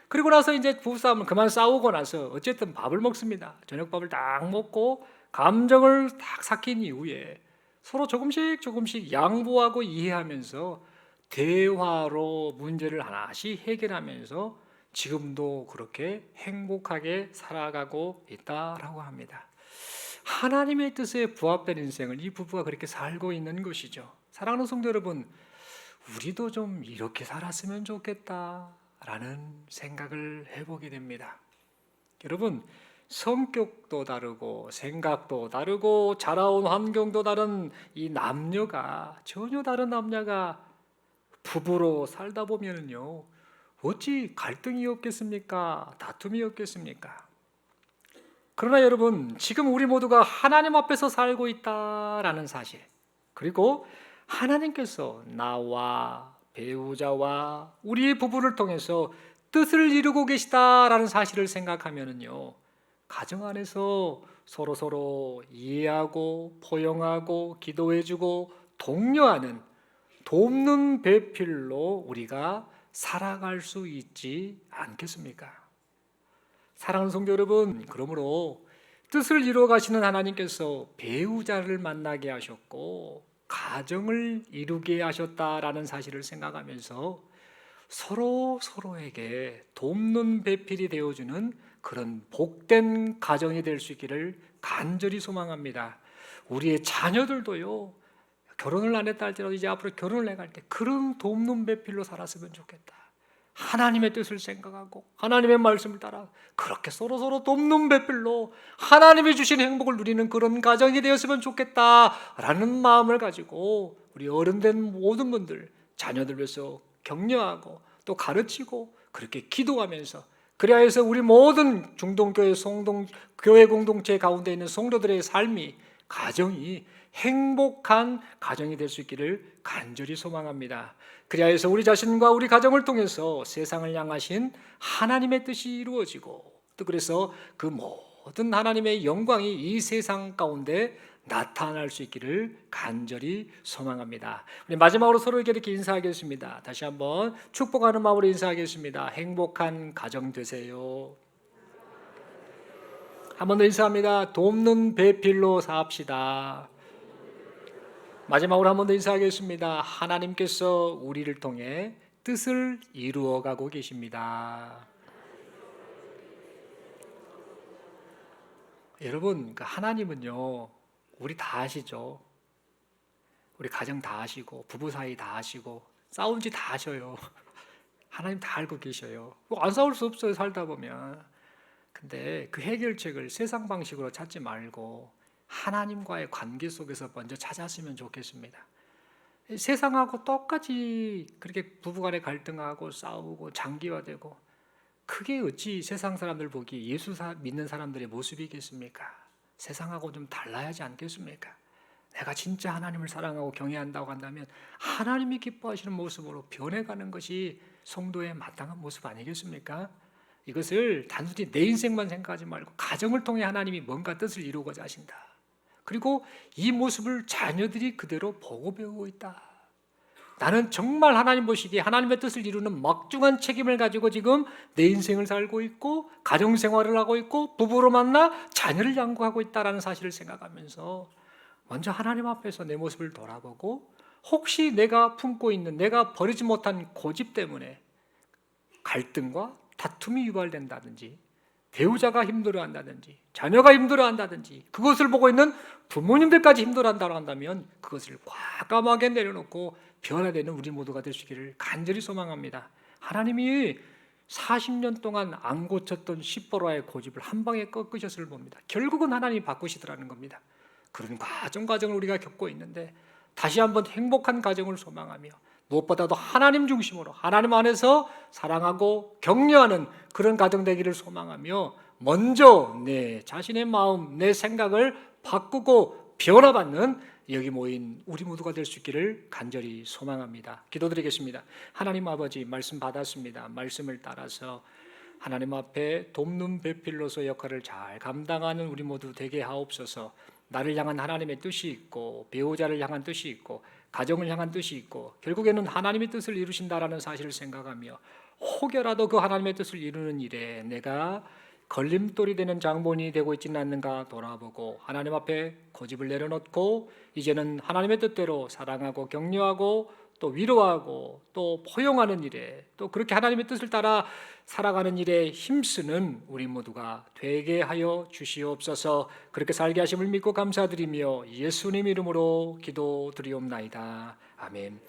그리고 나서 이제 부부싸움을 그만 싸우고 나서 어쨌든 밥을 먹습니다. 저녁밥을 딱 먹고 감정을 딱 삭힌 이후에 서로 조금씩 양보하고 이해하면서 대화로 문제를 하나씩 해결하면서 지금도 그렇게 행복하게 살아가고 있다라고 합니다. 하나님의 뜻에 부합된 인생을 이 부부가 그렇게 살고 있는 것이죠. 사랑하는 성도 여러분, 우리도 좀 이렇게 살았으면 좋겠다라는 생각을 해보게 됩니다. 여러분, 성격도 다르고 생각도 다르고 자라온 환경도 다른 이 남녀가, 전혀 다른 남녀가 부부로 살다 보면은요, 어찌 갈등이 없겠습니까? 다툼이 없겠습니까? 그러나 여러분, 지금 우리 모두가 하나님 앞에서 살고 있다라는 사실, 그리고 하나님께서 나와 배우자와 우리 부부를 통해서 뜻을 이루고 계시다라는 사실을 생각하면은요, 가정 안에서 서로 이해하고 포용하고 기도해주고 독려하는, 돕는 배필로 우리가 살아갈 수 있지 않겠습니까? 사랑하는 성도 여러분, 그러므로 뜻을 이루어 가시는 하나님께서 배우자를 만나게 하셨고 가정을 이루게 하셨다라는 사실을 생각하면서 서로에게 돕는 배필이 되어주는 그런 복된 가정이 될 수 있기를 간절히 소망합니다. 우리의 자녀들도요, 결혼을 안 했다 할지라도 이제 앞으로 결혼을 해갈 때 그런 돕는 배필로 살았으면 좋겠다. 하나님의 뜻을 생각하고 하나님의 말씀을 따라 그렇게 서로 돕는 배필로 하나님이 주신 행복을 누리는 그런 가정이 되었으면 좋겠다라는 마음을 가지고 우리 어른된 모든 분들, 자녀들 위해서 격려하고 또 가르치고 그렇게 기도하면서, 그래야 해서 우리 모든 중동교회 교회 공동체 가운데 있는 성도들의 삶이, 가정이 행복한 가정이 될 수 있기를 간절히 소망합니다. 그래야 해서 우리 자신과 우리 가정을 통해서 세상을 향하신 하나님의 뜻이 이루어지고, 또 그래서 그 모든 하나님의 영광이 이 세상 가운데 나타날 수 있기를 간절히 소망합니다. 우리 마지막으로 서로에게 이렇게 인사하겠습니다. 다시 한번 축복하는 마음으로 인사하겠습니다. 행복한 가정 되세요. 한 번 더 인사합니다. 돕는 배필로 삽시다. 마지막으로 한 번 더 인사하겠습니다. 하나님께서 우리를 통해 뜻을 이루어가고 계십니다. 여러분, 하나님은요, 우리 다 아시죠? 우리 가정 다 아시고 부부 사이 다 아시고 싸운 지 다 아셔요. 하나님 다 알고 계셔요. 안 싸울 수 없어요, 살다 보면. 근데 그 해결책을 세상 방식으로 찾지 말고 하나님과의 관계 속에서 먼저 찾았으면 좋겠습니다. 세상하고 똑같이 그렇게 부부간에 갈등하고 싸우고 장기화되고, 그게 어찌 세상 사람들 보기 예수 믿는 사람들의 모습이겠습니까? 세상하고 좀 달라야지 않겠습니까? 내가 진짜 하나님을 사랑하고 경외한다고 한다면 하나님이 기뻐하시는 모습으로 변해가는 것이 성도의 마땅한 모습 아니겠습니까? 이것을 단순히 내 인생만 생각하지 말고 가정을 통해 하나님이 뭔가 뜻을 이루고자 하신다. 그리고 이 모습을 자녀들이 그대로 보고 배우고 있다. 나는 정말 하나님 보시기에 하나님의 뜻을 이루는 막중한 책임을 가지고 지금 내 인생을 살고 있고 가정생활을 하고 있고 부부로 만나 자녀를 양육하고 있다는 사실을 생각하면서 먼저 하나님 앞에서 내 모습을 돌아보고 혹시 내가 품고 있는 내가 버리지 못한 고집 때문에 갈등과 다툼이 유발된다든지 배우자가 힘들어한다든지 자녀가 힘들어한다든지 그것을 보고 있는 부모님들까지 힘들어한다고 한다면 그것을 과감하게 내려놓고 변화되는 우리 모두가 될 수 있기를 간절히 소망합니다. 하나님이 40년 동안 안 고쳤던 시보라의 고집을 한 방에 꺾으셨을 봅니다. 결국은 하나님이 바꾸시더라는 겁니다. 그런 과정을 우리가 겪고 있는데 다시 한번 행복한 가정을 소망하며 무엇보다도 하나님 중심으로 하나님 안에서 사랑하고 격려하는 그런 가정 되기를 소망하며 먼저 내 자신의 마음, 내 생각을 바꾸고 변화받는 여기 모인 우리 모두가 될 수 있기를 간절히 소망합니다. 기도드리겠습니다. 하나님 아버지 말씀 받았습니다. 말씀을 따라서 하나님 앞에 돕는 배필로서 역할을 잘 감당하는 우리 모두 되게 하옵소서. 나를 향한 하나님의 뜻이 있고 배우자를 향한 뜻이 있고 가정을 향한 뜻이 있고 결국에는 하나님의 뜻을 이루신다라는 사실을 생각하며 혹여라도 그 하나님의 뜻을 이루는 일에 내가 걸림돌이 되는 장본인이 되고 있지는 않는가 돌아보고 하나님 앞에 고집을 내려놓고 이제는 하나님의 뜻대로 사랑하고 격려하고 또 위로하고 또 포용하는 일에 또 그렇게 하나님의 뜻을 따라 살아가는 일에 힘쓰는 우리 모두가 되게 하여 주시옵소서. 그렇게 살게 하심을 믿고 감사드리며 예수님 이름으로 기도드리옵나이다. 아멘.